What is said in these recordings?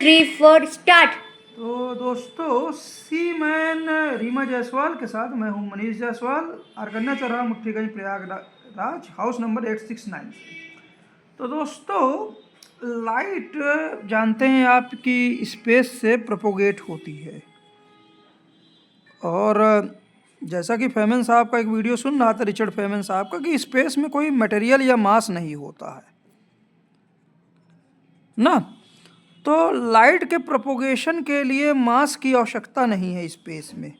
3, 4 start. तो दोस्तों, सी man Reema Jaiswal के साथ मैं हूं मनीष जायसवाल, आरकन्या चौराहा, मुट्ठीगंज, प्रयागराज, हाउस नंबर 869। तो दोस्तों, लाइट जानते हैं आप कि स्पेस से प्रोपोगेट होती है। और जैसा कि फेमन साहब का एक वीडियो सुन रहा था, रिचर्ड फेमन साहब का, कि स्पेस में कोई मटेरियल या मास नहीं होता है ना। तो लाइट के प्रोपोगेशन के लिए मास की आवश्यकता नहीं है स्पेस में।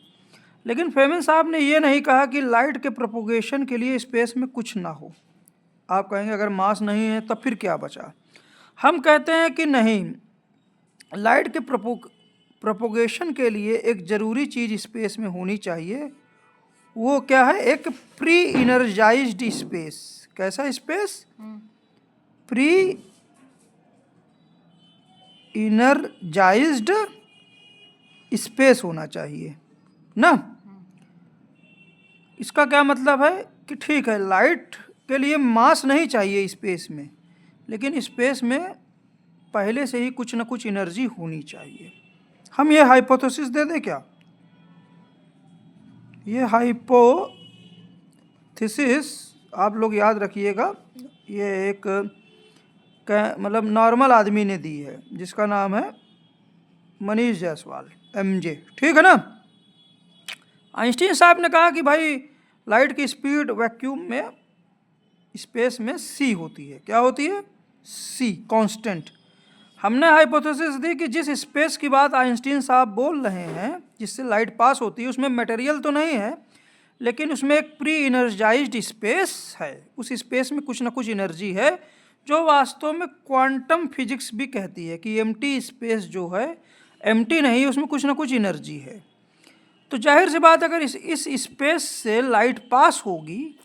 लेकिन फेमन साहब ने ये नहीं कहा कि लाइट के प्रोपोगेशन के लिए स्पेस में कुछ ना हो। आप कहेंगे अगर मास नहीं है तब फिर क्या बचा। हम कहते हैं कि नहीं, लाइट के प्रोपोगेशन के लिए एक ज़रूरी चीज़ स्पेस में होनी चाहिए। वो क्या है? एक प्री इनर्जाइज्ड स्पेस। कैसा स्पेस? प्री इनर्जाइज्ड स्पेस होना चाहिए ना। इसका क्या मतलब है कि ठीक है, लाइट के लिए मास नहीं चाहिए स्पेस में, लेकिन स्पेस में पहले से ही कुछ ना कुछ एनर्जी होनी चाहिए। हम ये हाइपोथेसिस दे दें क्या? ये हाइपोथेसिस आप लोग याद रखिएगा, ये एक मतलब नॉर्मल आदमी ने दी है जिसका नाम है मनीष जायसवाल, MJ। ठीक है ना। आइंस्टीन साहब ने कहा कि भाई लाइट की स्पीड वैक्यूम में स्पेस में c होती है। क्या होती है? c, constant. हमने हाइपोथेसिस दी कि जिस स्पेस की बात आइंस्टीन साहब बोल रहे हैं, जिससे लाइट पास होती है, उसमें मटेरियल तो नहीं है, लेकिन उसमें एक प्री इनर्जाइज्ड स्पेस है। उस स्पेस में कुछ ना कुछ एनर्जी है, जो वास्तव में क्वांटम फिजिक्स भी कहती है कि एम्प्टी स्पेस जो है, एम्प्टी नहीं, उसमें कुछ ना कुछ एनर्जी है। तो जाहिर सी बात, अगर इस स्पेस से लाइट पास होगी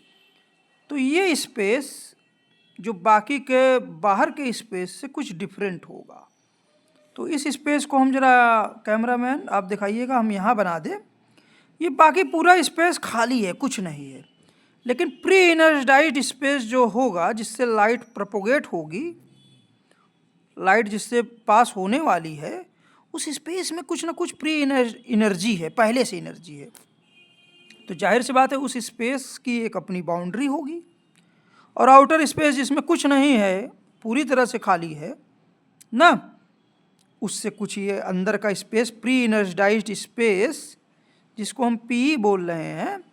तो ये स्पेस जो बाकी के बाहर के स्पेस से कुछ डिफरेंट होगा। तो इस स्पेस को हम जरा, कैमरामैन आप दिखाइएगा, हम यहाँ बना दें। ये बाकी पूरा स्पेस खाली है, कुछ नहीं है, लेकिन प्री इनर्जाइज्ड स्पेस जो होगा, जिससे लाइट प्रोपोगेट होगी, लाइट जिससे पास होने वाली है, उस स्पेस में कुछ ना कुछ प्री एनर्जी है, पहले से एनर्जी है। तो जाहिर सी बात है उस स्पेस की एक अपनी बाउंड्री होगी, और आउटर स्पेस जिसमें कुछ नहीं है, पूरी तरह से खाली है ना, उससे कुछ ये अंदर का स्पेस, प्री एनर्जाइज्ड स्पेस, जिसको हम PE बोल रहे हैं,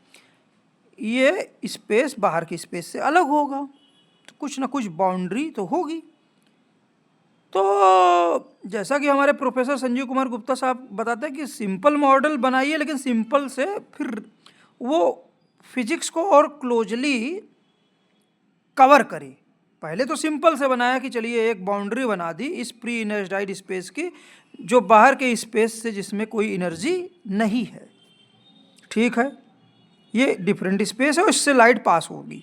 ये स्पेस बाहर की स्पेस से अलग होगा। तो कुछ ना कुछ बाउंड्री तो होगी। तो जैसा कि हमारे प्रोफेसर संजीव कुमार गुप्ता साहब बताते हैं कि सिंपल मॉडल बनाइए, लेकिन सिंपल से फिर वो फिजिक्स को और क्लोजली कवर करे। पहले तो सिंपल से बनाया कि चलिए एक बाउंड्री बना दी इस प्री इनर्जाइज्ड स्पेस की, जो बाहर के स्पेस से जिसमें कोई एनर्जी नहीं है। ठीक है, ये डिफरेंट स्पेस है, उससे लाइट पास होगी।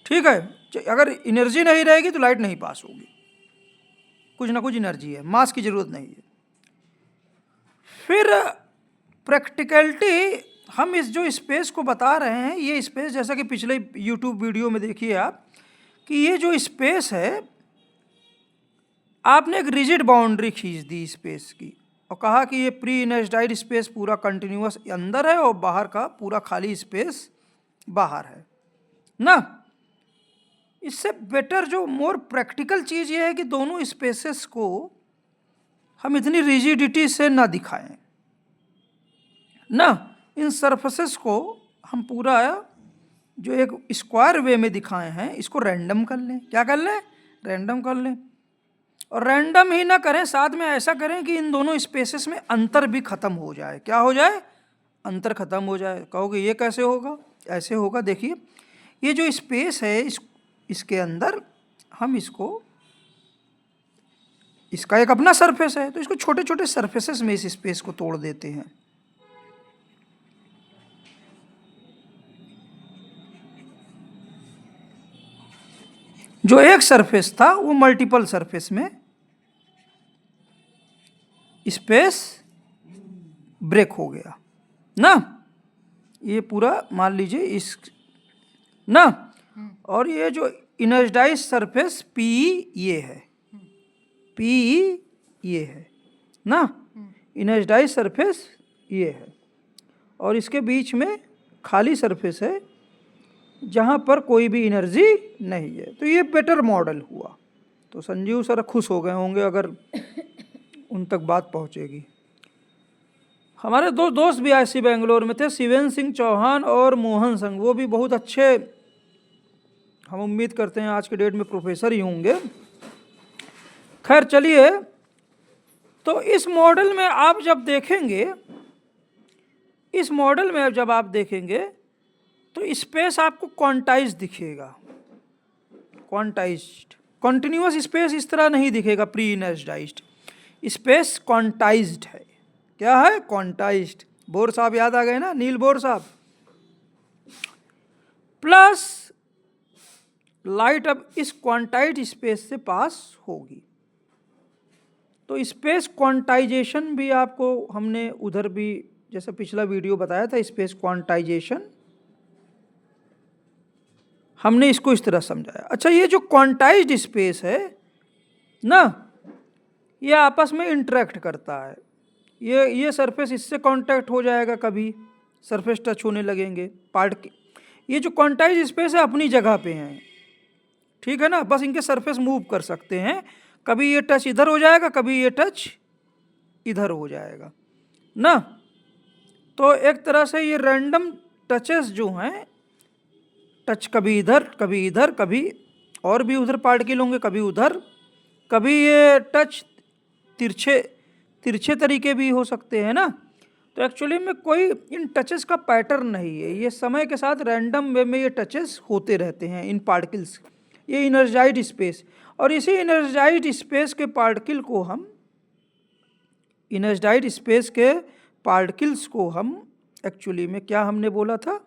ठीक है, अगर एनर्जी नहीं रहेगी तो लाइट नहीं पास होगी। कुछ ना कुछ एनर्जी है, मास की जरूरत नहीं है। फिर प्रैक्टिकलिटी, हम इस जो स्पेस को बता रहे हैं, ये स्पेस जैसा कि पिछले YouTube वीडियो में देखिए आप, कि ये जो स्पेस है, आपने एक रिजिड बाउंड्री खींच दी स्पेस की और कहा कि ये प्री इनर्जाइज्ड स्पेस पूरा कंटिन्यूअस अंदर है और बाहर का पूरा खाली स्पेस बाहर है ना। इससे बेटर जो मोर प्रैक्टिकल चीज़ ये है कि दोनों स्पेसेस को हम इतनी रिजिडिटी से ना दिखाएं ना। इन सरफेसेस को हम पूरा जो एक स्क्वायर वे में दिखाए हैं, इसको रैंडम कर लें। क्या कर लें? रैंडम कर लें। और रैंडम ही ना करें, साथ में ऐसा करें कि इन दोनों स्पेसेस में अंतर भी खत्म हो जाए। क्या हो जाए? अंतर खत्म हो जाए। कहोगे ये कैसे होगा? ऐसे होगा, देखिए, ये जो स्पेस है, इसके अंदर हम इसका एक अपना सरफेस है, तो इसको छोटे छोटे सरफेसेस में इस स्पेस को तोड़ देते हैं। जो एक सरफेस था वो मल्टीपल सरफेस में स्पेस ब्रेक हो गया ना। ये पूरा मान लीजिए इस ना, और ये जो इनर्जाइज्ड सरफेस PE ये है, PE ये है ना, इनर्जाइज सरफेस ये है, और इसके बीच में खाली सरफेस है जहाँ पर कोई भी एनर्जी नहीं है। तो ये बेटर मॉडल हुआ। तो संजीव सर खुश हो गए होंगे अगर उन तक बात पहुँचेगी। हमारे दो दोस्त भी IISc बेंगलोर में थे, शिवेंद्र सिंह चौहान और मोहन संघ, वो भी बहुत अच्छे, हम उम्मीद करते हैं आज के डेट में प्रोफेसर ही होंगे। खैर चलिए, तो इस मॉडल में आप जब देखेंगे, इस मॉडल में जब आप देखेंगे तो स्पेस आपको क्वांटाइज दिखेगा, क्वांटाइज्ड। कॉन्टिन्यूअस स्पेस इस तरह नहीं दिखेगा, प्री इनर्जाइज्ड स्पेस क्वांटाइज्ड है। क्या है? क्वांटाइज्ड। बोर साहब याद आ गए ना, नील बोर साहब। प्लस लाइट अब इस क्वांटाइज्ड स्पेस से पास होगी। तो स्पेस क्वांटाइजेशन भी आपको हमने उधर भी, जैसे पिछला वीडियो बताया था, स्पेस क्वांटाइजेशन हमने इसको इस तरह समझाया। अच्छा, ये जो क्वांटाइज्ड स्पेस है ना, ये आपस में इंटरेक्ट करता है। ये सरफेस इससे कांटेक्ट हो जाएगा, कभी सरफेस टच होने लगेंगे पार्ट। ये जो क्वांटाइज्ड स्पेस है अपनी जगह पे हैं, ठीक है ना, बस इनके सरफेस मूव कर सकते हैं। कभी ये टच इधर हो जाएगा, कभी ये टच इधर हो जाएगा ना। तो एक तरह से ये रैंडम टचेस जो हैं, टच कभी इधर कभी इधर, कभी और भी उधर पार्टिकल होंगे, कभी उधर, कभी ये टच तिरछे तरीके भी हो सकते हैं ना। तो एक्चुअली में कोई इन टचेस का पैटर्न नहीं है, ये समय के साथ रैंडम वे में ये टचेस होते रहते हैं इन पार्टिकल्स। ये इनर्जाइज्ड स्पेस, और इसी इनर्जाइज्ड स्पेस के पार्टिकल को हम, इनर्जाइज्ड स्पेस के पार्टिकल्स को हम एक्चुअली में क्या हमने बोला था?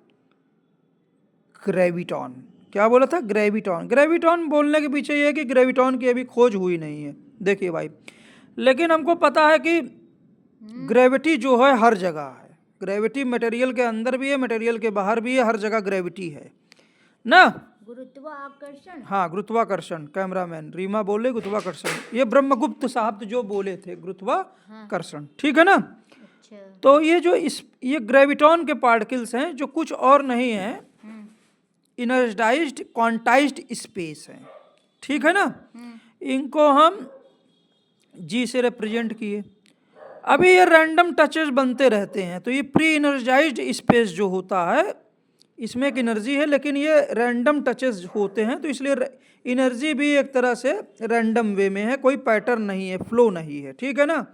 ग्रेविटॉन। क्या बोला था? ग्रेविटॉन। ग्रेविटॉन बोलने के पीछे ये है कि ग्रेविटॉन की अभी खोज हुई नहीं है, देखिए भाई, लेकिन हमको पता है कि ग्रेविटी जो है हर जगह है। ग्रेविटी मटेरियल के अंदर भी है, मटेरियल के बाहर भी है, हर जगह ग्रेविटी है ना। गुरुत्वाकर्षण। हाँ, गुरुत्वाकर्षण। कैमरामैन रीमा बोले गुरुत्वाकर्षण, ये ब्रह्मगुप्त साहब जो बोले थे गुरुत्वाकर्षण, ठीक है ना। अच्छा। तो ये जो ये ग्रेविटॉन के पार्टिकल्स हैं, जो कुछ और नहीं है, इनर्जाइज्ड क्वांटाइज्ड स्पेस है, ठीक है ना। इनको हम जी से रिप्रेजेंट किए। अभी ये रैंडम टचेस बनते रहते हैं, तो ये प्री इनर्जाइज्ड स्पेस जो होता है, इसमें एक एनर्जी है, लेकिन ये रैंडम टचेस होते हैं, तो इसलिए एनर्जी भी एक तरह से रैंडम वे में है, कोई पैटर्न नहीं है, फ्लो नहीं है, ठीक है ना।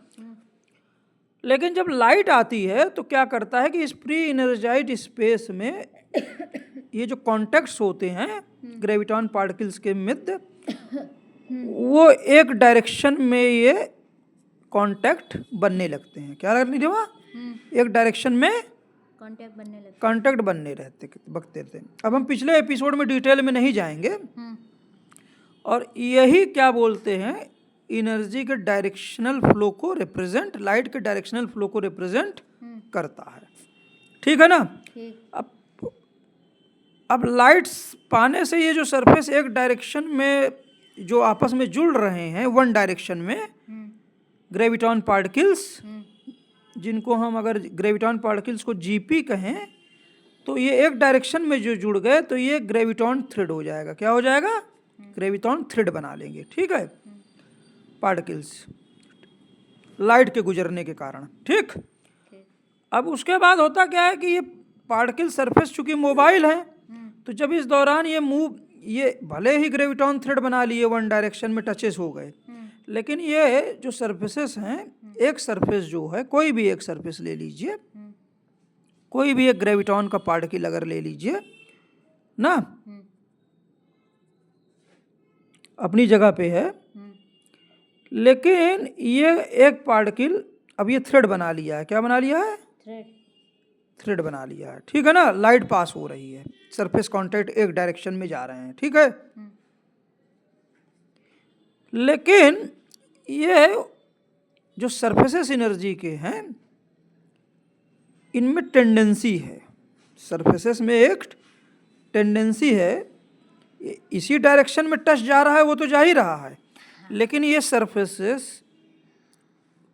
लेकिन जब लाइट आती है तो क्या करता है कि इस प्री इनर्जाइज्ड स्पेस में ये जो कॉन्टैक्ट्स होते हैं ग्रेविटॉन पार्टिकल्स के मध्य, वो एक डायरेक्शन में ये कांटेक्ट बनने लगते हैं। क्या लगने देवा? एक डायरेक्शन में कांटेक्ट बनने बकते थे। अब हम पिछले एपिसोड में डिटेल में नहीं जाएंगे, और यही क्या बोलते हैं, एनर्जी के डायरेक्शनल फ्लो को रिप्रेजेंट, लाइट के डायरेक्शनल फ्लो को रिप्रेजेंट करता है, ठीक है ना। अब लाइट्स पाने से ये जो सरफेस एक डायरेक्शन में जो आपस में जुड़ रहे हैं, वन डायरेक्शन में, ग्रेविटॉन पार्टिकल्स, जिनको हम अगर ग्रेविटॉन पार्टिकल्स को जीपी कहें, तो ये एक डायरेक्शन में जो जुड़ गए तो ये ग्रेविटॉन थ्रेड हो जाएगा। क्या हो जाएगा? ग्रेविटॉन थ्रेड बना लेंगे, ठीक है, पार्टिकल्स लाइट के गुजरने के कारण, ठीक। अब उसके बाद होता क्या है कि ये पार्टिकल सरफेस चूंकि मोबाइल है, तो जब इस दौरान ये भले ही ग्रेविटॉन थ्रेड बना लिए, वन डायरेक्शन में टचेस हो गए, लेकिन ये जो सरफेसेस हैं, एक सरफेस जो है, कोई भी एक सरफेस ले लीजिए, कोई भी एक ग्रेविटॉन का पार्टिकल अगर ले लीजिए ना, अपनी जगह पे है, लेकिन ये एक पार्टिकल अब ये थ्रेड बना लिया है। क्या बना लिया है? थ्रेड बना लिया है, ठीक है ना। लाइट पास हो रही है, सरफेस कांटेक्ट एक डायरेक्शन में जा रहे हैं, ठीक है। लेकिन ये जो सरफेसेस एनर्जी के हैं, इनमें टेंडेंसी है, सरफेसेस में एक टेंडेंसी है, इसी डायरेक्शन में टच जा रहा है वो तो जा ही रहा है, लेकिन ये सरफेसेस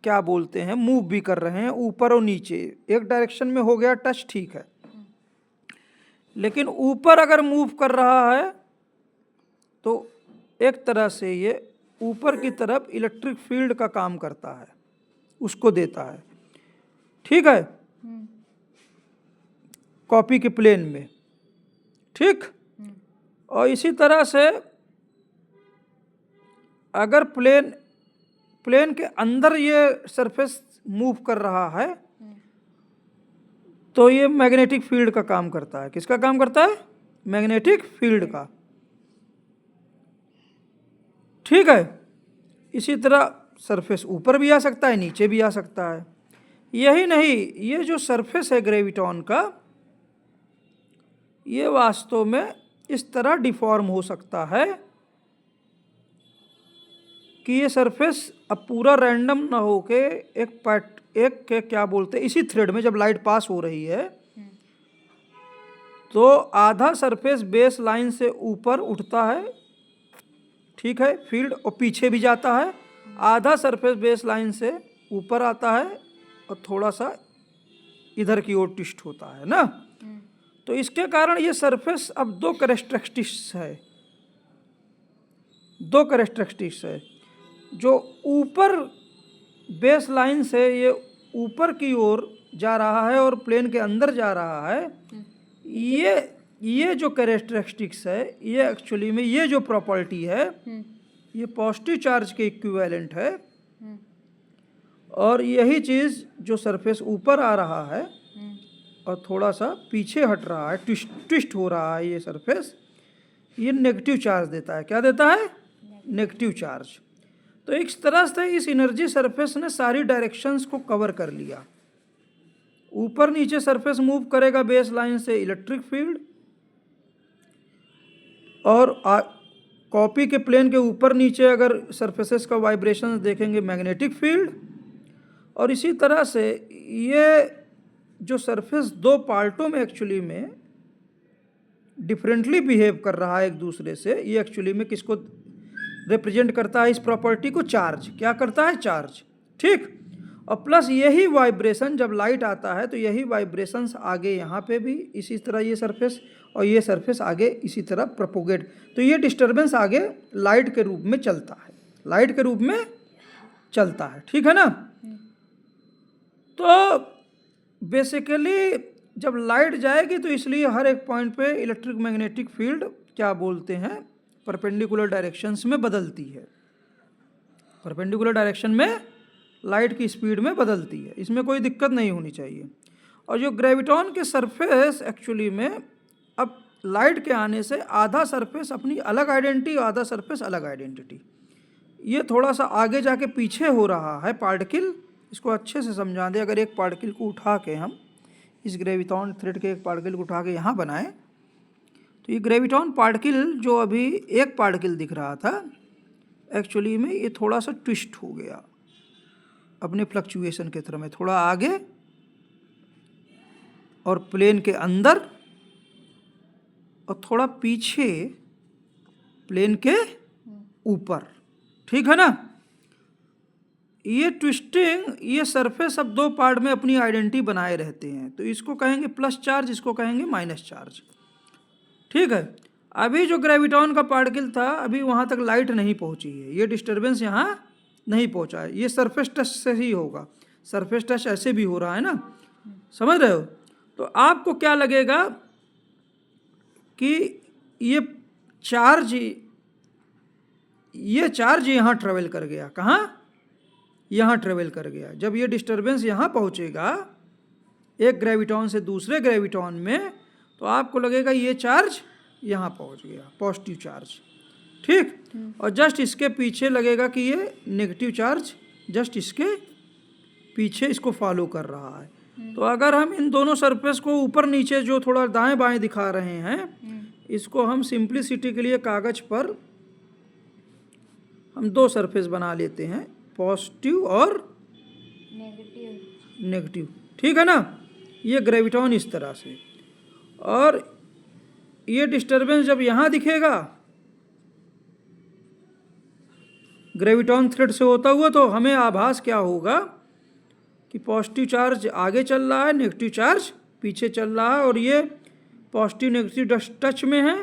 क्या बोलते हैं मूव भी कर रहे हैं ऊपर और नीचे, एक डायरेक्शन में हो गया टच, ठीक है। लेकिन ऊपर अगर मूव कर रहा है तो एक तरह से ये ऊपर की तरफ इलेक्ट्रिक फील्ड का काम करता है, उसको देता है, ठीक है, कॉपी के प्लेन में, ठीक। और इसी तरह से अगर प्लेन के अंदर ये सरफेस मूव कर रहा है तो ये मैग्नेटिक फील्ड का काम करता है। किसका काम करता है? मैग्नेटिक फील्ड का, ठीक है। इसी तरह सरफेस ऊपर भी आ सकता है, नीचे भी आ सकता है। यही नहीं, ये जो सरफेस है ग्रेविटॉन का, ये वास्तव में इस तरह डिफॉर्म हो सकता है कि ये सरफेस अब पूरा रैंडम ना होके एक के क्या बोलते हैं, इसी थ्रेड में जब लाइट पास हो रही है तो आधा सरफेस बेस लाइन से ऊपर उठता है, ठीक है, फील्ड, और पीछे भी जाता है। आधा सरफेस बेस लाइन से ऊपर आता है और थोड़ा सा इधर की ओर ट्विस्ट होता है ना। तो इसके कारण ये सरफेस अब दो कैरेक्टरिस्टिक्स है। जो ऊपर बेस लाइन से ये ऊपर की ओर जा रहा है और प्लेन के अंदर जा रहा है, ये जो कैरेक्टरिस्टिक्स है, ये एक्चुअली में ये जो प्रॉपर्टी है ये पॉजिटिव चार्ज के इक्विवेलेंट है। और यही चीज़ जो सरफेस ऊपर आ रहा है और थोड़ा सा पीछे हट रहा है, ट्विस्ट हो रहा है ये सरफेस, ये नेगेटिव चार्ज देता है। क्या देता है? Negative charge. तो इस तरह से इस एनर्जी सरफेस ने सारी डायरेक्शंस को कवर कर लिया। ऊपर नीचे सरफेस मूव करेगा बेस लाइन से इलेक्ट्रिक फील्ड, और कॉपी के प्लेन के ऊपर नीचे अगर सरफेसेस का वाइब्रेशंस देखेंगे मैग्नेटिक फील्ड। और इसी तरह से ये जो सरफेस दो पार्टों में एक्चुअली में डिफरेंटली बिहेव कर रहा है एक दूसरे से, ये एक्चुअली में किसको रिप्रेजेंट करता है? इस प्रॉपर्टी को चार्ज। क्या करता है? चार्ज, ठीक। और प्लस यही वाइब्रेशन जब लाइट आता है तो यही वाइब्रेशंस आगे यहाँ पे भी इसी तरह ये सरफेस और ये सरफेस आगे इसी तरह प्रोपोगेट, तो ये डिस्टर्बेंस आगे लाइट के रूप में चलता है, ठीक है ना। तो बेसिकली जब लाइट जाएगी तो इसलिए हर एक पॉइंट पे इलेक्ट्रिक मैग्नेटिक फील्ड क्या बोलते हैं परपेंडिकुलर डायरेक्शंस में बदलती है, परपेंडिकुलर डायरेक्शन में लाइट की स्पीड में बदलती है। इसमें कोई दिक्कत नहीं होनी चाहिए। और जो ग्रेविटॉन के सरफेस एक्चुअली में अब लाइट के आने से आधा सरफेस अपनी अलग आइडेंटिटी, आधा सरफेस अलग आइडेंटिटी, ये थोड़ा सा आगे जाके पीछे हो रहा है पार्टिकल। इसको अच्छे से समझा दें। अगर एक पार्टिकल को उठा के हम इस ग्रेविटॉन थ्रेड के एक पार्टिकल को उठा के यहाँ बनाएं तो ये ग्रेविटॉन पार्टिकल जो अभी एक पार्टिकल दिख रहा था एक्चुअली में ये थोड़ा सा ट्विस्ट हो गया अपने फ्लक्चुएशन के तरह में, थोड़ा आगे और प्लेन के अंदर और थोड़ा पीछे प्लेन के ऊपर, ठीक है ना। ये ट्विस्टिंग, ये सरफेस अब दो पार्ट में अपनी आइडेंटिटी बनाए रहते हैं। तो इसको कहेंगे प्लस चार्ज, इसको कहेंगे माइनस चार्ज, ठीक है। अभी जो ग्रेविटॉन का पार्टिकल था अभी वहाँ तक लाइट नहीं पहुँची है, ये डिस्टर्बेंस यहाँ नहीं पहुँचा है, ये सरफेस टच से ही होगा। सरफेस टच ऐसे भी हो रहा है ना, समझ रहे हो। तो आपको क्या लगेगा कि ये चार्ज यहाँ ट्रेवल कर गया, कहाँ? यहाँ ट्रेवल कर गया। जब ये डिस्टर्बेंस यहाँ पहुँचेगा एक ग्रेविटॉन से दूसरे ग्रेविटॉन में तो आपको लगेगा ये चार्ज यहाँ पहुँच गया, पॉजिटिव चार्ज, ठीक। और जस्ट इसके पीछे लगेगा कि ये नेगेटिव चार्ज जस्ट इसके पीछे इसको फॉलो कर रहा है। तो अगर हम इन दोनों सरफेस को ऊपर नीचे जो थोड़ा दाएं बाएं दिखा रहे हैं, इसको हम सिंप्लिसिटी के लिए कागज पर हम दो सरफेस बना लेते हैं, पॉजिटिव और नेगेटिव, ठीक है ना। ये ग्रेविटॉन इस तरह से, और ये डिस्टर्बेंस जब यहाँ दिखेगा ग्रेविटॉन थ्रेड से होता हुआ, तो हमें आभास क्या होगा कि पॉजिटिव चार्ज आगे चल रहा है, नेगेटिव चार्ज पीछे चल रहा है, और ये पॉजिटिव नेगेटिव टच में है।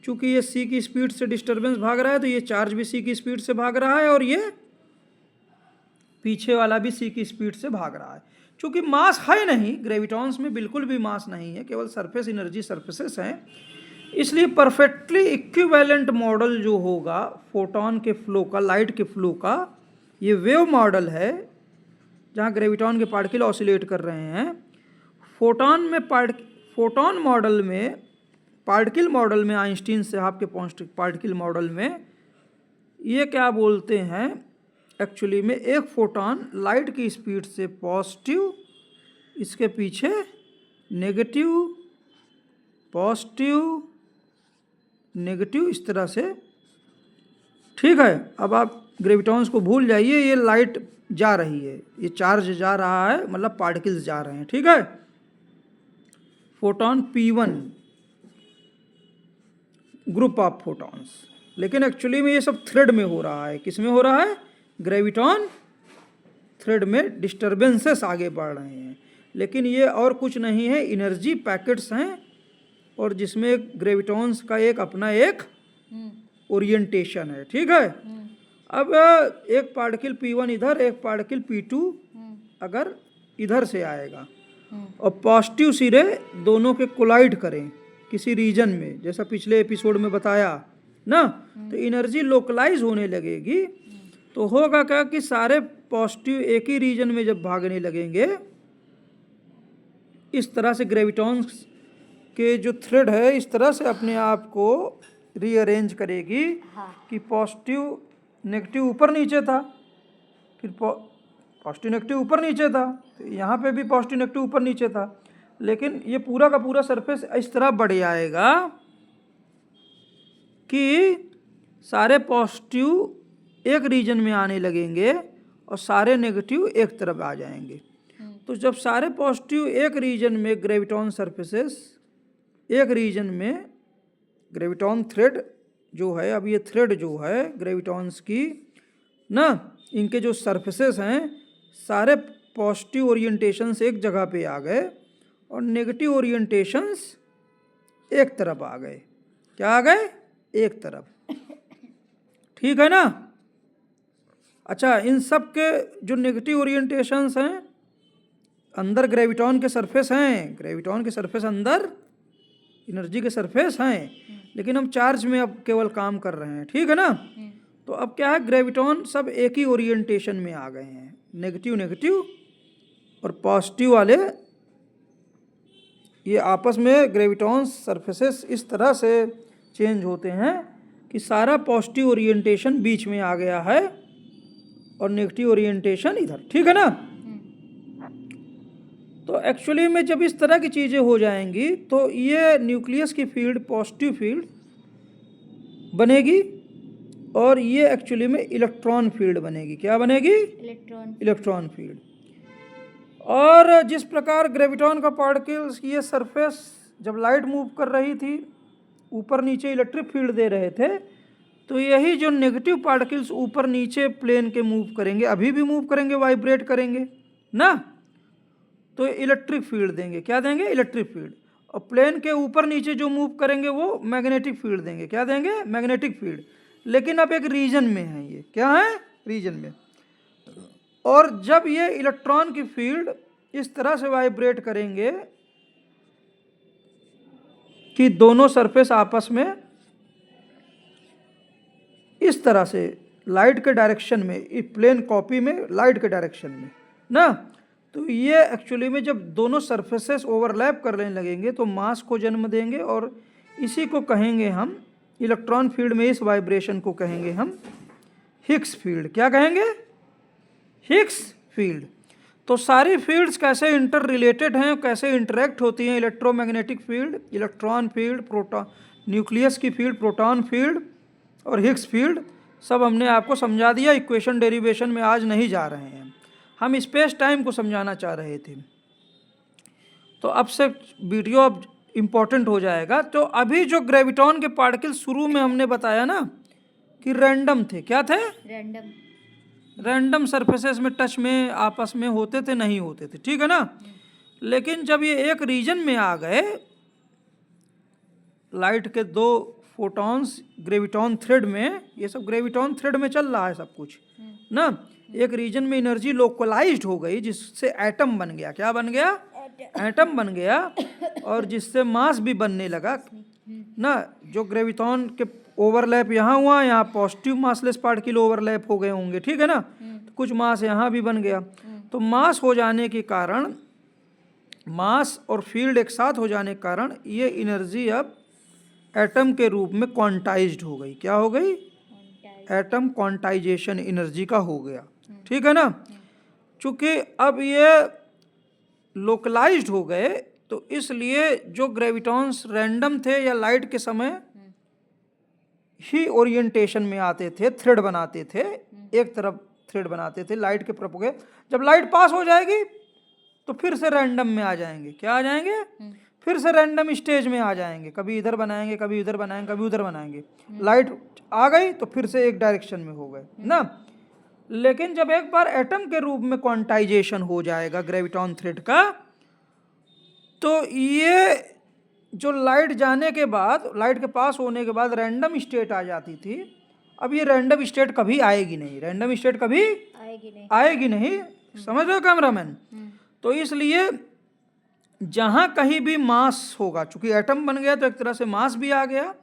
चूँकि ये सी की स्पीड से डिस्टर्बेंस भाग रहा है, तो ये चार्ज भी सी की स्पीड से भाग रहा है, और ये पीछे वाला भी सी की स्पीड से भाग रहा है। चूँकि मास है नहीं, ग्रेविटॉन्स में बिल्कुल भी मास नहीं है, केवल सरफेस एनर्जी सरफेसेस हैं, इसलिए परफेक्टली इक्विवेलेंट मॉडल जो होगा फोटॉन के फ्लो का, लाइट के फ्लो का, ये वेव मॉडल है जहाँ ग्रेविटॉन के पार्टिकल ऑसिलेट कर रहे हैं। फोटॉन मॉडल में, पार्टिकल मॉडल में, आइंस्टीन साहब के पार्टिकल मॉडल में ये क्या बोलते हैं, एक्चुअली में एक फोटॉन लाइट की स्पीड से पॉजिटिव, इसके पीछे नेगेटिव, पॉजिटिव, नेगेटिव, इस तरह से। ठीक है, अब आप ग्रेविटॉन्स को भूल जाइए, ये लाइट जा रही है, ये चार्ज जा रहा है, मतलब पार्टिकल्स जा रहे हैं। ठीक है, photon P1 group of photons, लेकिन एक्चुअली में ये सब थ्रेड में हो रहा है। किस में हो रहा है? ग्रेविटॉन थ्रेड में डिस्टर्बेंसेस आगे बढ़ रहे हैं, लेकिन ये और कुछ नहीं है, एनर्जी पैकेट्स हैं, और जिसमें ग्रेविटॉन्स का एक अपना एक ओरिएंटेशन है। ठीक है, अब एक पार्टिकल P1 इधर, एक पार्टिकल P2 अगर इधर से आएगा और पॉजिटिव सिरे दोनों के कोलाइड करें किसी रीजन में, जैसा पिछले एपिसोड में बताया ना, तो एनर्जी लोकलाइज होने लगेगी। तो होगा क्या कि सारे पॉजिटिव एक ही रीजन में जब भागने लगेंगे, इस तरह से ग्रेविटॉन्स के जो थ्रेड है इस तरह से अपने आप को रीअरेंज करेगी कि पॉजिटिव नेगेटिव ऊपर नीचे था, फिर पॉजिटिव नेगेटिव ऊपर नीचे था, तो यहाँ पे भी पॉजिटिव नेगेटिव ऊपर नीचे था, लेकिन ये पूरा का पूरा सरफेस इस तरह बढ़ जाएगा कि सारे पॉजिटिव एक रीजन में आने लगेंगे और सारे नेगेटिव एक तरफ आ जाएंगे। तो जब सारे पॉजिटिव एक रीजन में, ग्रेविटॉन सरफेसेस एक रीजन में, ग्रेविटॉन थ्रेड जो है, अब ये थ्रेड जो है ग्रेविटॉन्स की ना, इनके जो सरफेसेस हैं सारे पॉजिटिव ओरिएंटेशंस एक जगह पे आ गए और नेगेटिव ओरिएंटेशंस एक तरफ आ गए। क्या आ गए? एक तरफ। ठीक है ना? अच्छा, इन सब के जो नेगेटिव ओरिएंटेशंस हैं अंदर ग्रेविटॉन के सरफेस हैं, ग्रेविटॉन के सरफेस अंदर एनर्जी के सरफेस हैं, लेकिन हम चार्ज में अब केवल काम कर रहे हैं। ठीक है ना? तो अब क्या है, ग्रेविटॉन सब एक ही ओरिएंटेशन में आ गए हैं, नेगेटिव नेगेटिव और पॉजिटिव वाले, ये आपस में ग्रेविटॉन सरफेसेस इस तरह से चेंज होते हैं कि सारा पॉजिटिव ओरिएंटेशन बीच में आ गया है और नेगेटिव ओरिएंटेशन इधर। ठीक है ना? तो एक्चुअली में जब इस तरह की चीज़ें हो जाएंगी तो ये न्यूक्लियस की फील्ड पॉजिटिव फील्ड बनेगी और ये एक्चुअली में इलेक्ट्रॉन फील्ड बनेगी। क्या बनेगी? Electron filled. और जिस प्रकार ग्रेविटॉन का पार्टिकल्स ये सरफेस जब लाइट मूव कर रही थी ऊपर नीचे इलेक्ट्रिक फील्ड दे रहे थे, तो यही जो नेगेटिव पार्टिकल्स ऊपर नीचे प्लेन के मूव करेंगे, अभी भी मूव करेंगे, वाइब्रेट करेंगे ना, तो इलेक्ट्रिक फील्ड देंगे। क्या देंगे? Electric field. और प्लेन के ऊपर नीचे जो मूव करेंगे वो मैग्नेटिक फील्ड देंगे। क्या देंगे? Magnetic field. लेकिन अब एक रीजन में है, ये क्या है? रीजन में। और जब ये इलेक्ट्रॉन की फील्ड इस तरह से वाइब्रेट करेंगे कि दोनों सरफेस आपस में इस तरह से लाइट के डायरेक्शन में, इस प्लेन कॉपी में लाइट के डायरेक्शन में ना, तो ये एक्चुअली में जब दोनों सरफेसेस ओवरलैप करने लगेंगे तो मास को जन्म देंगे और इसी को कहेंगे हम इलेक्ट्रॉन फील्ड में, इस वाइब्रेशन को कहेंगे हम हिग्स फील्ड। क्या कहेंगे? Higgs field. तो सारी फील्ड्स कैसे इंटर रिलेटेड हैं, कैसे इंटरेक्ट होती हैं, electromagnetic field, electron filled, proton, nucleus की फील्ड, प्रोटॉन फील्ड और हिग्स फील्ड, सब हमने आपको समझा दिया। इक्वेशन डेरिवेशन में आज नहीं जा रहे हैं, हम स्पेस टाइम को समझाना चाह रहे थे। तो अब से वीडियो अब इम्पोर्टेंट हो जाएगा। तो अभी जो ग्रेविटॉन के पार्टिकल शुरू में हमने बताया ना कि रैंडम थे? क्या थे? रैंडम। रैंडम सरफेसेस में टच में आपस में होते थे, नहीं होते थे, ठीक है ना। लेकिन जब ये एक रीजन में आ गए, लाइट के दो फोटॉन्स ग्रेविटॉन थ्रेड में, ये सब ग्रेविटॉन थ्रेड में चल रहा है सब कुछ ना, एक रीजन में एनर्जी लोकलाइज्ड हो गई, जिससे एटम बन गया। क्या बन गया? एटम बन गया, और जिससे मास भी बनने लगा ना। जो ग्रेविटॉन के ओवरलैप यहाँ हुआ, यहाँ पॉजिटिव मासलेस पार्टिकल ओवरलैप हो गए होंगे, ठीक है ना। तो कुछ मास यहाँ भी बन गया। तो मास हो जाने के कारण, मास और फील्ड एक साथ हो जाने के कारण, ये एनर्जी अब एटम के रूप में क्वांटाइज्ड हो गई। क्या हो गई? एटम क्वांटाइजेशन एनर्जी का हो गया, ठीक है ना। चूंकि अब ये लोकलाइज्ड हो गए, तो इसलिए जो ग्रेविटॉन्स रैंडम थे या लाइट के समय ही ओरिएंटेशन में आते थे, थ्रेड बनाते थे, एक तरफ थ्रेड बनाते थे लाइट के प्रोपोगेट, जब लाइट पास हो जाएगी तो फिर से रैंडम में आ जाएंगे। क्या आ जाएंगे? फिर से रैंडम स्टेज में आ जाएंगे, कभी इधर बनाएंगे, कभी उधर बनाएंगे, कभी उधर बनाएंगे। लाइट आ गई तो फिर से एक डायरेक्शन में हो गए ना। लेकिन जब एक बार एटम के रूप में क्वांटाइजेशन हो जाएगा ग्रेविटॉन थ्रेड का, तो ये जो लाइट जाने के बाद, लाइट के पास होने के बाद रैंडम स्टेट आ जाती थी, अब ये रैंडम स्टेट कभी आएगी नहीं। रैंडम स्टेट कभी आएगी नहीं। समझ रहे हो कैमरामैन? तो इसलिए जहाँ कहीं भी मास होगा, चूंकि एटम बन गया तो एक तरह से मास भी आ गया,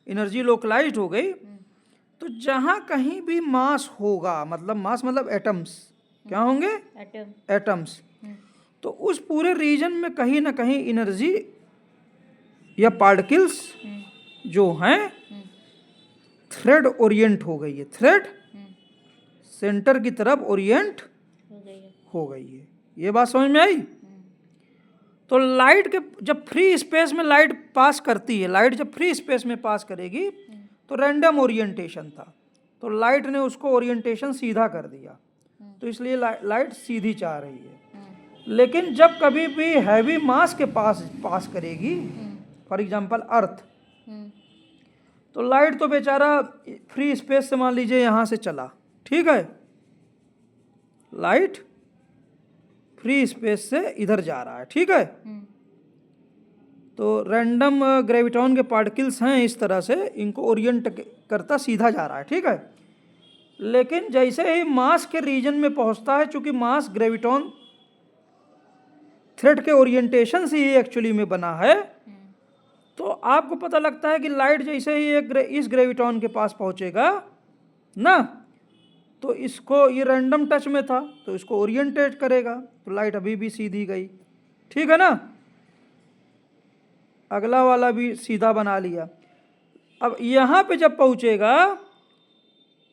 एनर्जी लोकलाइज्ड हो गई, तो जहाँ कहीं भी मास होगा, मतलब मास मतलब एटम्स, क्या होंगे? एटम्स। तो उस पूरे रीजन में कहीं ना कहीं एनर्जी या पार्टिकल्स जो हैं थ्रेड ओरिएंट हो गई है, थ्रेड सेंटर की तरफ ओरिएंट हो गई है। ये बात समझ में आई? तो लाइट के जब फ्री स्पेस में लाइट पास करती है, लाइट जब फ्री स्पेस में पास करेगी तो रैंडम ओरिएंटेशन था, तो लाइट ने उसको ओरिएंटेशन सीधा कर दिया, तो इसलिए लाइट सीधी जा रही है। लेकिन जब कभी भी हैवी मास के पास करेगी, फॉर एग्जांपल अर्थ, तो लाइट तो बेचारा फ्री स्पेस से मान लीजिए यहाँ से चला, ठीक है, लाइट फ्री स्पेस से इधर जा रहा है, ठीक है। तो रैंडम ग्रेविटॉन के पार्टिकल्स हैं इस तरह से, इनको ओरिएंट करता सीधा जा रहा है, ठीक है। लेकिन जैसे ही मास के रीजन में पहुंचता है, चूंकि मास ग्रेविटॉन थ्रेड के ओरिएंटेशन से ही एक्चुअली में बना है, तो आपको पता लगता है कि लाइट जैसे ही इस ग्रेविटॉन के पास पहुंचेगा ना, तो इसको, ये रैंडम टच में था तो इसको ओरिएंटेट करेगा, तो लाइट अभी भी सीधी गई, ठीक है ना। अगला वाला भी सीधा बना लिया। अब यहाँ पे जब पहुँचेगा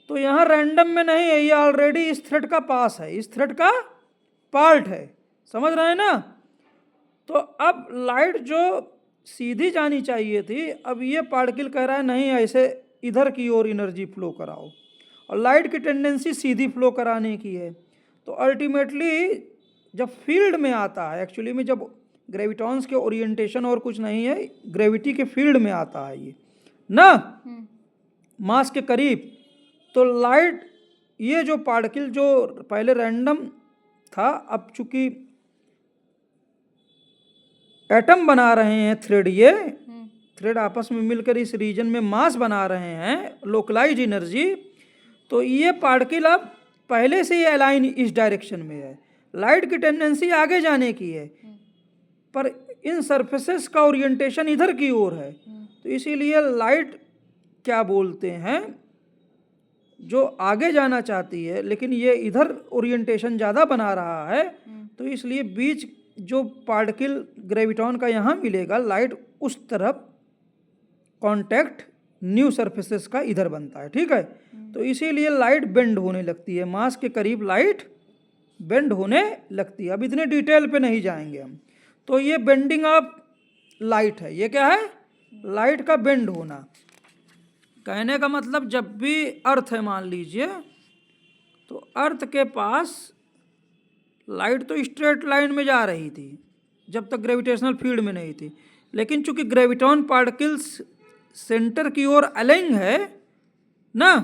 तो यहाँ रैंडम में नहीं है, ये ऑलरेडी इस थ्रेड का पास है, इस थ्रेड का पार्ट है, समझ रहे हैं ना। तो अब लाइट जो सीधी जानी चाहिए थी, अब ये पार्टिकल कह रहा है नहीं, ऐसे इधर की ओर एनर्जी फ्लो कराओ, और लाइट की टेंडेंसी सीधी फ्लो कराने की है। तो अल्टीमेटली जब फील्ड में आता है, एक्चुअली में जब ग्रेविटॉन्स के ओरिएंटेशन और कुछ नहीं है, ग्रेविटी के फील्ड में आता है ये ना, मास के करीब, तो लाइट, ये जो पार्टिकल जो पहले रैंडम था, अब चूंकि एटम बना रहे हैं थ्रेड, ये थ्रेड आपस में मिलकर इस रीजन में मास बना रहे हैं, लोकलाइज्ड एनर्जी, तो ये पार्टिकल अब पहले से ही अलाइन इस डायरेक्शन में है। लाइट की टेंडेंसी आगे जाने की है, पर इन सरफेसेस का ओरिएंटेशन इधर की ओर है, तो इसीलिए लाइट क्या बोलते हैं, जो आगे जाना चाहती है लेकिन ये इधर ओरिएंटेशन ज़्यादा बना रहा है, तो इसलिए बीच जो पार्टिकल ग्रेविटॉन का यहाँ मिलेगा, लाइट उस तरफ कांटेक्ट न्यू सरफेसेस का इधर बनता है, ठीक है। तो इसीलिए लाइट बेंड होने लगती है, मास के करीब लाइट बेंड होने लगती है। अब इतने डिटेल पे नहीं जाएंगे हम। तो ये बेंडिंग ऑफ लाइट है, ये क्या है? लाइट का बेंड होना। कहने का मतलब जब भी अर्थ है मान लीजिए, तो अर्थ के पास लाइट तो स्ट्रेट लाइन में जा रही थी जब तक ग्रेविटेशनल फील्ड में नहीं थी, लेकिन चूंकि ग्रेविटॉन पार्टिकल्स सेंटर की ओर अलाइन है ना।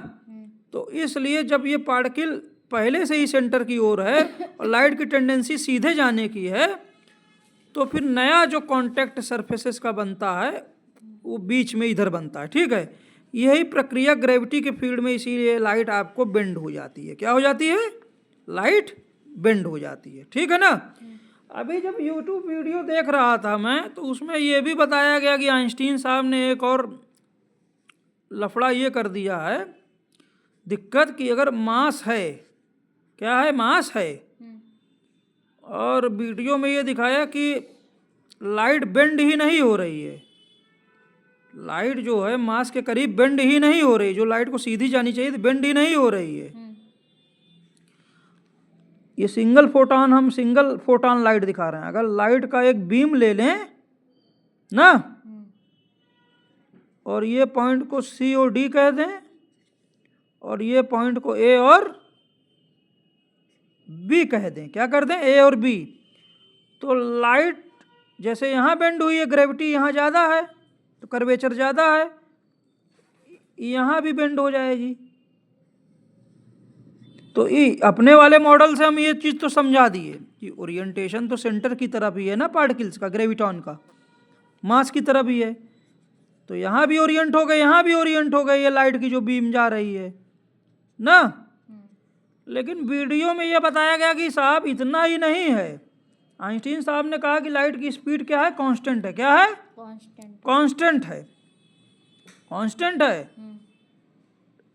तो इसलिए जब ये पार्टिकल पहले से ही सेंटर की ओर है और लाइट की टेंडेंसी सीधे जाने की है, तो फिर नया जो कांटेक्ट सरफेसेस का बनता है वो बीच में इधर बनता है। ठीक है, यही प्रक्रिया ग्रेविटी के फील्ड में, इसीलिए लाइट आपको बेंड हो जाती है। क्या हो जाती है? लाइट बेंड हो जाती है। ठीक है ना। अभी जब यूट्यूब वीडियो देख रहा था मैं, तो उसमें ये भी बताया गया कि आइंस्टीन साहब ने एक और लफड़ा ये कर दिया है, दिक्कत कि अगर मास है, क्या है? मास है, और वीडियो में ये दिखाया कि लाइट बेंड ही नहीं हो रही है। लाइट जो है मास के करीब बेंड ही नहीं हो रही, जो लाइट को सीधी जानी चाहिए तो बेंड ही नहीं हो रही है। ये सिंगल फोटॉन, हम सिंगल फोटॉन लाइट दिखा रहे हैं। अगर लाइट का एक बीम ले लें ना, और ये पॉइंट को सी और डी कह दें, और ये पॉइंट को ए और बी कह दें, क्या कर दें? ए और बी, तो लाइट जैसे यहाँ बेंड हुई है, ग्रेविटी यहाँ ज़्यादा है तो कर्वेचर ज़्यादा है, यहाँ भी बेंड हो जाएगी। तो अपने वाले मॉडल से हम ये चीज़ तो समझा दिए कि ओरिएंटेशन तो सेंटर की तरफ ही है ना, पार्टिकल्स का, ग्रेविटॉन का, मास की तरफ ही है। तो यहाँ भी ओरिएंट हो गए, यहाँ भी ओरिएंट हो गए, ये लाइट की जो बीम जा रही है ना। लेकिन वीडियो में ये बताया गया कि साहब इतना ही नहीं है। आइंस्टीन साहब ने कहा कि लाइट की स्पीड क्या है? कांस्टेंट है। क्या है? कांस्टेंट है, कांस्टेंट है।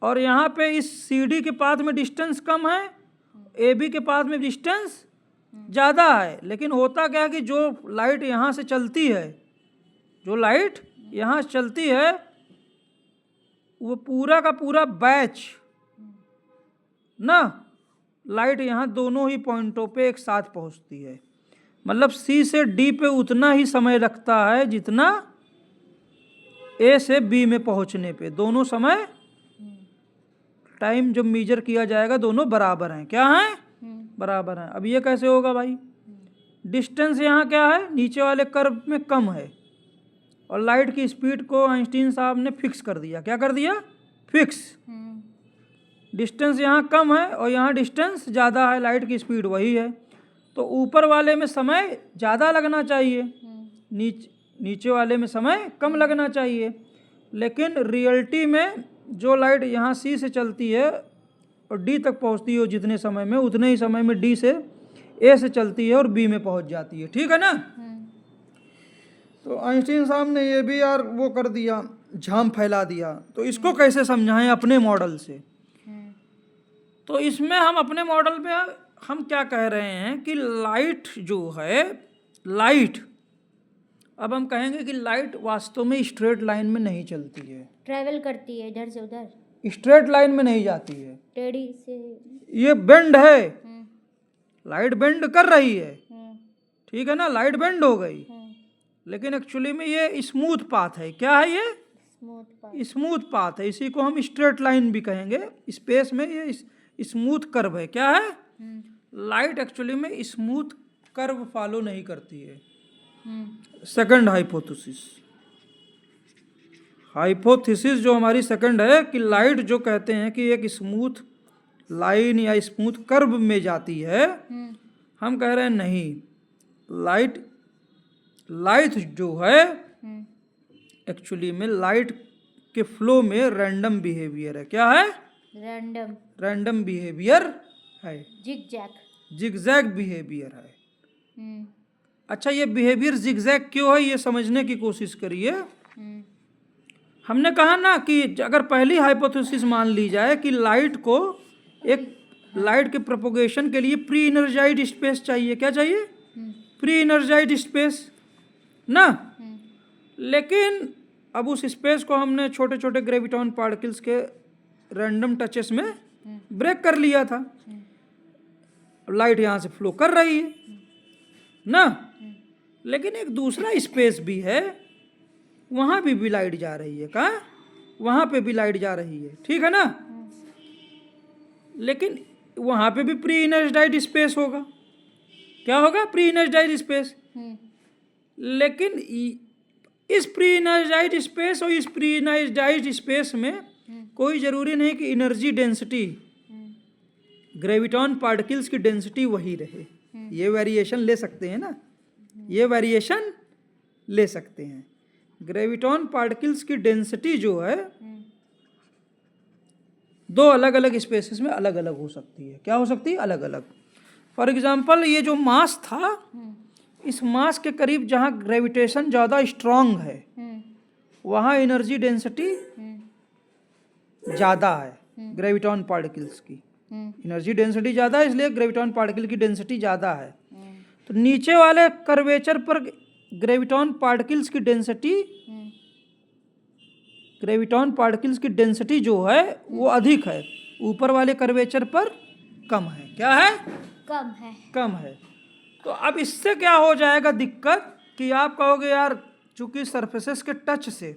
और यहाँ पे इस CD के पाथ में डिस्टेंस कम है, AB के पाथ में डिस्टेंस ज़्यादा है। लेकिन होता क्या है कि जो लाइट यहाँ से चलती है, जो लाइट यहाँ से चलती है, वो पूरा का पूरा बैच ना, लाइट यहाँ दोनों ही पॉइंटों पे एक साथ पहुँचती है। मतलब C से D पे उतना ही समय लगता है जितना A से B में पहुँचने पे। दोनों समय, टाइम जब मेजर किया जाएगा, दोनों बराबर हैं। क्या हैं? बराबर हैं। अब ये कैसे होगा भाई? डिस्टेंस यहाँ क्या है? नीचे वाले कर्व में कम है, और लाइट की स्पीड को आइंस्टीन साहब ने फिक्स कर दिया। क्या कर दिया? फिक्स। डिस्टेंस यहाँ कम है और यहाँ डिस्टेंस ज़्यादा है, लाइट की स्पीड वही है, तो ऊपर वाले में समय ज़्यादा लगना चाहिए, नीचे वाले में समय कम लगना चाहिए। लेकिन रियलिटी में जो लाइट यहाँ C से चलती है और D तक पहुँचती है जितने समय में, उतने ही समय में D से A से चलती है और B में पहुँच जाती है। ठीक है ना। तो आइंस्टीन साहब ने ये भी यार वो कर दिया, झाम फैला दिया। तो इसको कैसे समझाएं अपने मॉडल से? तो इसमें हम अपने मॉडल में हम क्या कह रहे हैं कि लाइट जो है, लाइट, अब हम कहेंगे कि लाइट वास्तव में स्ट्रेट लाइन में नहीं चलती है, ट्रैवल करती है इधर से उधर, स्ट्रेट लाइन में नहीं जाती है, टेढ़ी से। ये बेंड है, लाइट बेंड कर रही है। ठीक है ना, लाइट बेंड हो गई, लेकिन एक्चुअली में ये स्मूथ पाथ है। क्या है ये? स्मूथ पाथ है। इसी को हम स्ट्रेट लाइन भी कहेंगे। स्पेस में ये स्मूथ कर्व है। क्या है? लाइट एक्चुअली में स्मूथ कर्व फॉलो नहीं करती है। सेकंड हाइपोथेसिस, हाइपोथेसिस जो हमारी सेकंड है कि लाइट जो कहते हैं कि एक स्मूथ लाइन या स्मूथ कर्व में जाती है, हम कह रहे हैं नहीं, लाइट जो है एक्चुअली में लाइट के फ्लो में रैंडम बिहेवियर है। क्या है? रैंडम बिहेवियर है, जिगजैग बिहेवियर है। अच्छा, ये बिहेवियर जिगजैग क्यों है, ये समझने की कोशिश करिए। हमने कहा ना कि अगर पहली हाइपोथेसिस मान ली जाए कि लाइट को, एक लाइट के प्रोपोगेशन के लिए प्री एनर्जाइज्ड स्पेस चाहिए। क्या चाहिए? प्री एनर्जाइज्ड स्पेस ना। लेकिन अब उस स्पेस को हमने छोटे छोटे ग्रेविटॉन पार्टिकल्स के रैंडम टचेस में ब्रेक कर लिया था। लाइट यहाँ से फ्लो कर रही है ना, लेकिन एक दूसरा स्पेस भी है, वहाँ भी लाइट जा रही है। कहाँ? वहाँ पे भी लाइट जा रही है। ठीक है ना। लेकिन वहाँ पे भी प्री एनर्जाइज्ड स्पेस होगा। क्या होगा? Pre energised space. लेकिन इस प्री एनर्जाइज्ड स्पेस और इस प्री एनर्जाइज्ड स्पेस में कोई ज़रूरी नहीं कि एनर्जी डेंसिटी, ग्रेविटॉन पार्टिकल्स की डेंसिटी वही रहे। ये वेरिएशन ले सकते हैं ना, ये वेरिएशन ले सकते हैं। ग्रेविटॉन पार्टिकल्स की डेंसिटी जो है दो अलग अलग स्पेसिस में अलग अलग हो सकती है। क्या हो सकती है? अलग अलग। फॉर एग्जांपल ये जो मास था, इस मास के करीब जहाँ ग्रेविटेशन ज़्यादा स्ट्रांग है वहाँ एनर्जी डेंसिटी ज़्यादा है ग्रेविटॉन पार्टिकल्स की। एनर्जी डेंसिटी ज़्यादा है इसलिए ग्रेविटॉन पार्टिकल की डेंसिटी ज़्यादा है। तो नीचे वाले कर्वेचर पर ग्रेविटॉन पार्टिकल्स की डेंसिटी, ग्रेविटॉन पार्टिकल्स की डेंसिटी जो है वो अधिक है, ऊपर वाले कर्वेचर पर कम है। क्या है? कम है। कम है। तो अब इससे क्या हो जाएगा दिक्कत कि आप कहोगे यार चूंकि सरफेसेस के टच से,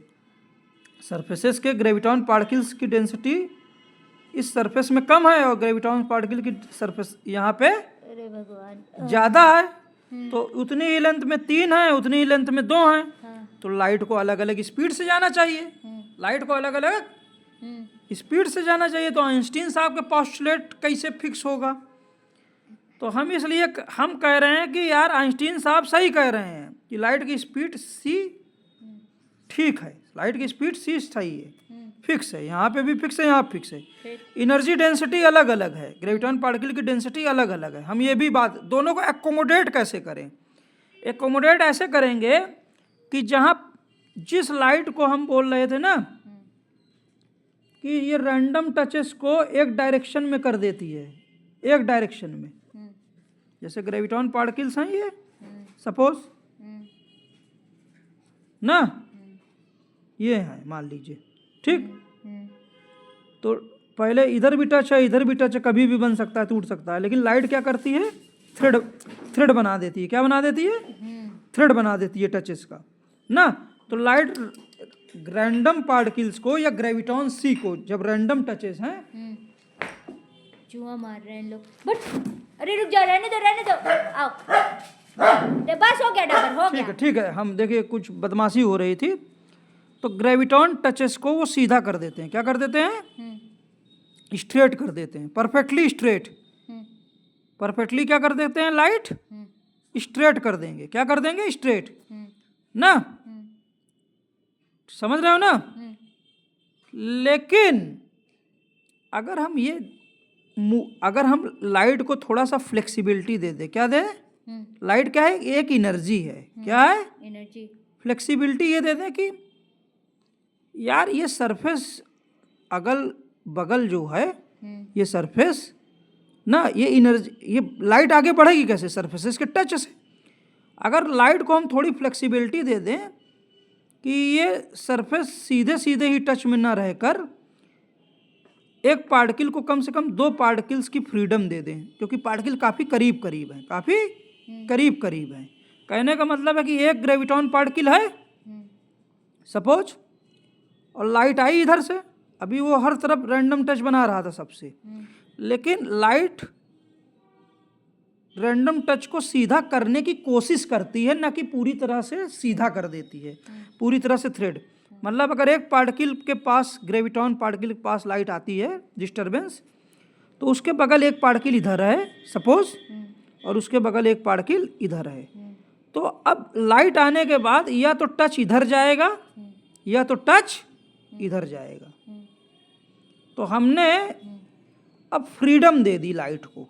सरफेसेस के ग्रेविटॉन पार्टिकल्स की डेंसिटी इस सरफेस में कम है और ग्रेविटॉन पार्टिकल की सरफेस यहाँ पे अरे भगवान ज़्यादा है, तो उतनी ही लेंथ में 3 है, उतनी ही लेंथ में 2 हैं। हाँ। तो लाइट को अलग अलग स्पीड से जाना चाहिए, लाइट को अलग अलग स्पीड से जाना चाहिए। तो आइंस्टीन साहब के पोस्टुलेट कैसे फिक्स होगा? तो हम इसलिए हम कह रहे हैं कि यार आइंस्टीन साहब सही कह रहे हैं कि लाइट की स्पीड c ठीक है, लाइट की स्पीड c सही है, फिक्स है, यहाँ पे भी फिक्स है, यहाँ फिक्स है। एनर्जी डेंसिटी अलग अलग है, ग्रेविटॉन पार्टिकल की डेंसिटी अलग अलग है। हम ये भी बात, दोनों को एकोमोडेट कैसे करें? एकोमोडेट ऐसे करेंगे कि जहाँ जिस लाइट को हम बोल रहे थे ना कि ये रैंडम टचेस को एक डायरेक्शन में कर देती है, एक डायरेक्शन में, जैसे ग्रेविटॉन पार्टिकल्स हैं ये सपोज ना, ये है मान लीजिए, ठीक। तो पहले इधर भी टच है, इधर भी टच है, कभी भी बन सकता है, टूट सकता है, लेकिन लाइट क्या करती है? थ्रेड बना देती है। क्या बना देती है? थ्रेड बना देती है टचेस का ना। तो लाइट रैंडम पार्टिकल्स को या ग्रेविटॉन सी को जब रैंडम टचेस हैं, चूहा मार रहे हैं लोग, बट अरे रुक जाओ, रहने दो, आओ, बस हो गया डबर, हो गया। ठीक है। हम देखिए कुछ बदमाशी हो रही थी, तो ग्रेविटॉन टचेस को वो सीधा कर देते हैं। क्या कर देते हैं? स्ट्रेट कर देते हैं, परफेक्टली स्ट्रेट। परफेक्टली क्या कर देते हैं? लाइट स्ट्रेट कर देंगे। क्या कर देंगे? स्ट्रेट ना। समझ रहे हो ना? लेकिन अगर हम लाइट को थोड़ा सा फ्लेक्सिबिलिटी दे दे, क्या दे? लाइट क्या है? एक एनर्जी है। क्या है? एनर्जी। फ्लेक्सिबिलिटी ये दे दें कि यार ये सरफेस अगल बगल जो है, ये सरफेस ना, ये एनर्जी, ये लाइट आगे बढ़ेगी कैसे? सरफेसेस के टच से। अगर लाइट को हम थोड़ी फ्लेक्सिबिलिटी दे दें कि ये सरफेस सीधे सीधे ही टच में ना रहकर एक पार्टिकल को कम से कम 2 पार्टिकल्स की फ्रीडम दे दें, क्योंकि पार्टिकल काफ़ी करीब करीब हैं, काफ़ी करीब करीब हैं। कहने का मतलब है कि एक ग्रेविटॉन पार्टिकल है सपोज, और लाइट आई इधर से, अभी वो हर तरफ रैंडम टच बना रहा था सबसे, लेकिन लाइट रैंडम टच को सीधा करने की कोशिश करती है, ना कि पूरी तरह से सीधा कर देती है, पूरी तरह से थ्रेड। मतलब अगर एक पार्टिकल के पास, ग्रेविटॉन पार्टिकल के पास लाइट आती है डिस्टरबेंस, तो उसके बगल एक पार्टिकल इधर है सपोज, और उसके बगल एक पार्टिकल इधर है। तो अब लाइट आने के बाद या तो टच इधर जाएगा या तो टच इधर जाएगा। तो हमने अब फ्रीडम दे दी लाइट को,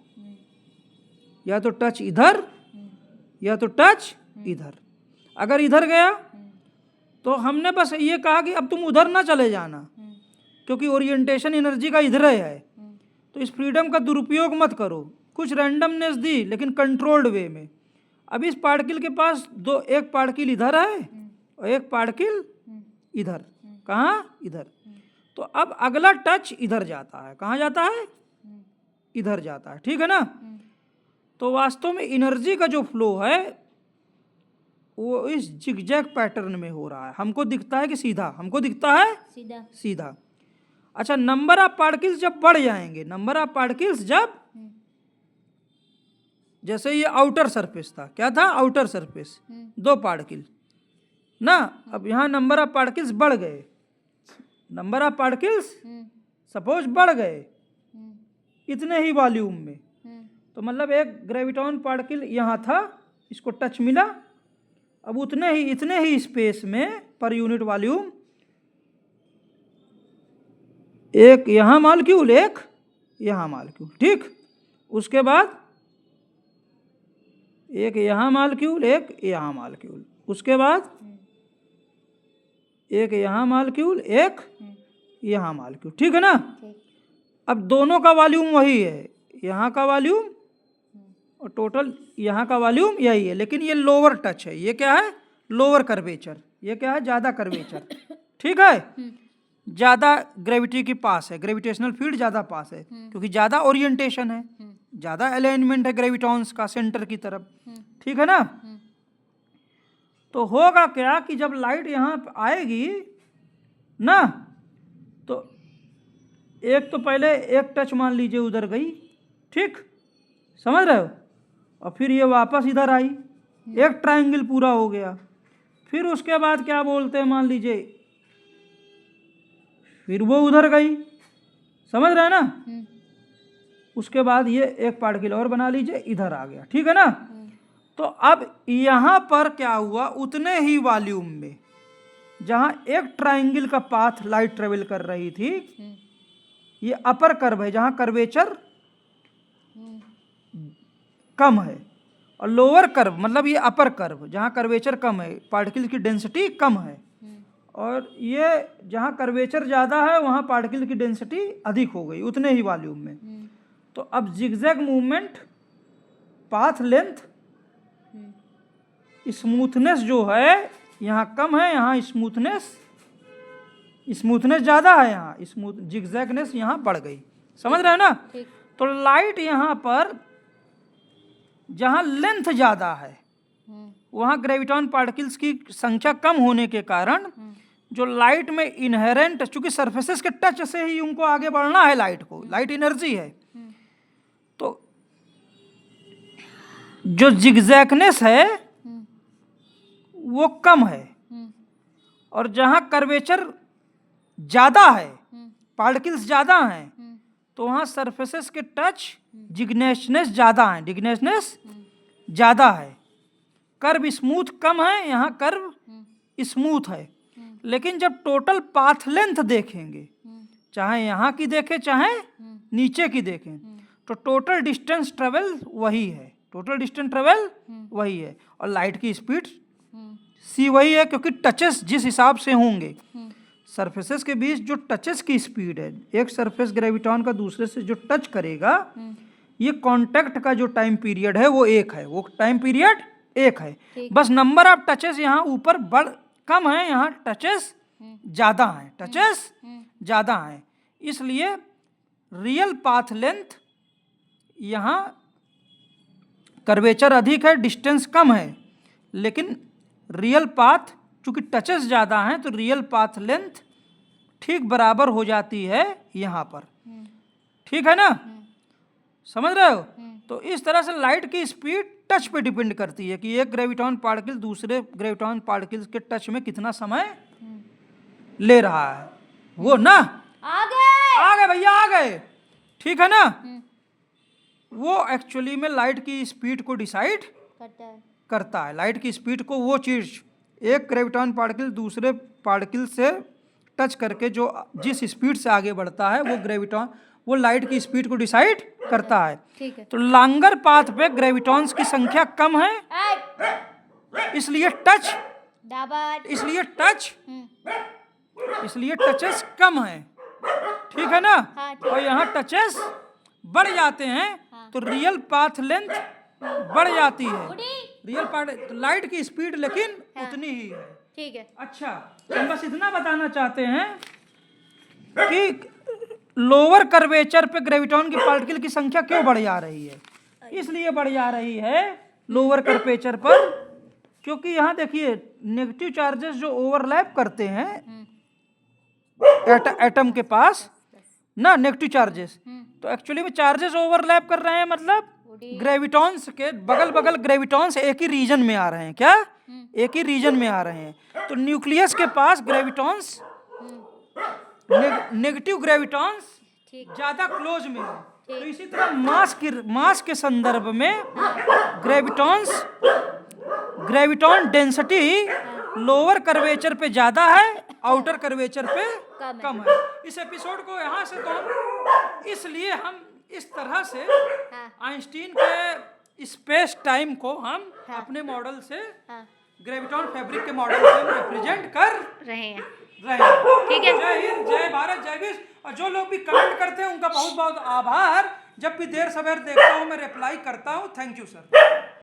या तो टच इधर या तो टच इधर। अगर इधर गया तो हमने बस ये कहा कि अब तुम उधर ना चले जाना, क्योंकि ओरिएंटेशन एनर्जी का इधर है, तो इस फ्रीडम का दुरुपयोग मत करो। कुछ रैंडमनेस दी लेकिन कंट्रोल्ड वे में। अब इस पार्टिकल के पास एक पार्टिकल इधर है और एक पार्टिकल इधर। कहाँ? इधर। तो अब अगला टच इधर जाता है। कहाँ जाता है? इधर जाता है, ठीक है ना। तो वास्तव में एनर्जी का जो फ्लो है वो इस जिगजैग पैटर्न में हो रहा है। हमको दिखता है कि सीधा, हमको दिखता है सीधा। अच्छा, नंबर ऑफ पार्टिकल्स जब बढ़ जाएंगे, नंबर ऑफ पार्टिकल्स जब, जैसे ये आउटर सरफेस था, क्या था? आउटर सरफेस, 2 पार्टिकल ना। अब यहाँ नंबर ऑफ पार्टिकल्स बढ़ गए, नंबर ऑफ पार्टिकल्स सपोज बढ़ गए इतने ही वॉल्यूम में, तो मतलब एक ग्रेविटॉन पार्टिकल यहाँ था, इसको टच मिला, अब इतने ही स्पेस में पर यूनिट वॉल्यूम एक यहाँ मॉलिक्यूल, एक यहाँ मॉलिक्यूल, ठीक। उसके बाद एक यहाँ मॉलिक्यूल, एक यहाँ मॉलिक्यूल, उसके बाद एक यहाँ मॉलिक्यूल, एक यहाँ मॉलिक्यूल, ठीक है ना। अब दोनों का वॉल्यूम वही है, यहाँ का वॉल्यूम और टोटल यहाँ का वॉल्यूम यही है, लेकिन ये लोअर टच है, ये क्या है, लोअर कर्वेचर, ये क्या है, ज़्यादा कर्वेचर, ठीक है, ज़्यादा ग्रेविटी के पास है, ग्रेविटेशनल फील्ड ज़्यादा पास है, क्योंकि ज़्यादा ओरिएंटेशन है, ज़्यादा अलाइनमेंट है ग्रेविटॉन्स का सेंटर की तरफ, ठीक है ना। तो होगा क्या कि जब लाइट यहाँ आएगी ना, तो एक तो पहले एक टच मान लीजिए उधर गई, ठीक, समझ रहे हो, और फिर ये वापस इधर आई, एक ट्रायंगल पूरा हो गया, फिर उसके बाद क्या बोलते हैं, मान लीजिए फिर वो उधर गई, समझ रहे हैं ना। उसके बाद ये एक पार्टिकल और बना लीजिए, इधर आ गया, ठीक है ना। तो अब यहाँ पर क्या हुआ, उतने ही वॉल्यूम में जहाँ एक ट्रायंगल का पाथ लाइट ट्रेवल कर रही थी, ये अपर कर्व है जहाँ कर्वेचर कम है, और लोअर कर्व मतलब ये अपर कर्व जहाँ कर्वेचर कम है, पार्टिकल की डेंसिटी कम है, और ये जहाँ कर्वेचर ज़्यादा है वहाँ पार्टिकल की डेंसिटी अधिक हो गई उतने ही वॉल्यूम में। तो अब zigzag movement, path length, smoothness जो है यहाँ कम है, यहाँ स्मूथनेस ज़्यादा है, यहाँ जिगजैगनेस यहाँ बढ़ गई, समझ रहे हो ना। तो लाइट यहाँ पर जहाँ लेंथ ज़्यादा है वहाँ ग्रेविटॉन पार्टिकल्स की संख्या कम होने के कारण जो लाइट में इनहेरेंट, चूंकि सरफेसेस के टच से ही उनको आगे बढ़ना है, लाइट को, लाइट एनर्जी है, तो जो जिगजैगनेस है वो कम है, और जहाँ कर्वेचर ज़्यादा है, पार्टिकल्स ज़्यादा हैं, तो वहाँ सरफेसेस के टच जिग्नेशनेस ज़्यादा है, डिग्नेशनेस ज़्यादा है, कर्व स्मूथ कम है, यहाँ कर्व स्मूथ है। लेकिन जब टोटल पाथ लेंथ देखेंगे, चाहे यहाँ की देखें चाहे नीचे की देखें, तो टोटल डिस्टेंस ट्रेवल वही है, टोटल डिस्टेंस ट्रेवल वही है, और लाइट की स्पीड सी वही है, क्योंकि टचेस जिस हिसाब से होंगे, सरफेसेस के बीच जो टचेस की स्पीड है, एक सरफेस ग्रेविटॉन का दूसरे से जो टच करेगा, ये कांटेक्ट का जो टाइम पीरियड है वो एक है, वो टाइम पीरियड एक है, बस नंबर ऑफ टचेस यहाँ ऊपर कम है, यहाँ टचेस ज़्यादा हैं, टचेस ज़्यादा हैं, इसलिए रियल पाथ लेंथ यहाँ कर्वेचर अधिक है, डिस्टेंस कम है, लेकिन रियल पाथ चूँकि टचेस ज़्यादा हैं तो रियल पाथ लेंथ ठीक बराबर हो जाती है यहाँ पर, ठीक है ना, समझ रहे हो। तो इस तरह से लाइट की स्पीड टच पे डिपेंड करती है कि एक ग्रेविटॉन पार्टिकल दूसरे ग्रेविटॉन पार्टिकल के टच में कितना समय ले रहा है, वो ना आ गए भैया, आ गए, ठीक है ना। वो एक्चुअली में लाइट की स्पीड को डिसाइड करता है, लाइट की स्पीड को वो चीज़, एक ग्रेविटॉन पार्टिकल दूसरे पार्टिकल से टच करके जो जिस स्पीड से आगे बढ़ता है वो ग्रेविटॉन, वो लाइट की स्पीड को डिसाइड करता है। तो लॉन्गर पाथ पे ग्रेविटॉन्स की संख्या कम है, इसलिए टचेस कम है, ठीक है ना। और यहाँ टचेस बढ़ जाते हैं तो रियल पाथ लेंथ बढ़ जाती है, रियल पार्ट, तो लाइट की स्पीड लेकिन उतनी ही है, ठीक है। अच्छा, हम बस इतना बताना चाहते हैं कि लोअर कर्वेचर पे ग्रेविटॉन की पार्टिकल की संख्या क्यों बढ़ जा रही है, इसलिए बढ़ जा रही है लोअर कर्वेचर पर, क्योंकि यहाँ देखिए नेगेटिव चार्जेस जो ओवरलैप करते हैं एटम के पास ना, नेगेटिव चार्जेस, तो एक्चुअली में चार्जेस ओवरलैप कर रहे हैं, मतलब ग्रेविटॉन्स के बगल ग्रेविटॉन्स एक ही रीजन में आ रहे हैं, क्या एक ही रीजन में आ रहे हैं। तो न्यूक्लियस के पास ग्रेविटॉन्स नेगेटिव ग्रेविटॉन्स ठीक ज्यादा क्लोज में है। ठीक। तो इसी तरह मास के संदर्भ में ग्रेविटॉन डेंसिटी लोअर कर्वेचर पे ज्यादा है, आउटर कर्वेचर पे कम है। इस एपिसोड को यहाँ से तो हम इसलिए हम इस तरह से आइंस्टीन के स्पेस टाइम को हम अपने मॉडल से ग्रेविटॉन फैब्रिक के मॉडल से रिप्रेजेंट कर रहे हैं। ठीक है। जय हिंद, जय भारत, जय विश्व। और जो लोग भी कमेंट करते हैं उनका बहुत बहुत आभार। जब भी देर सवेर देखता हूँ मैं रिप्लाई करता हूँ। Thank you sir.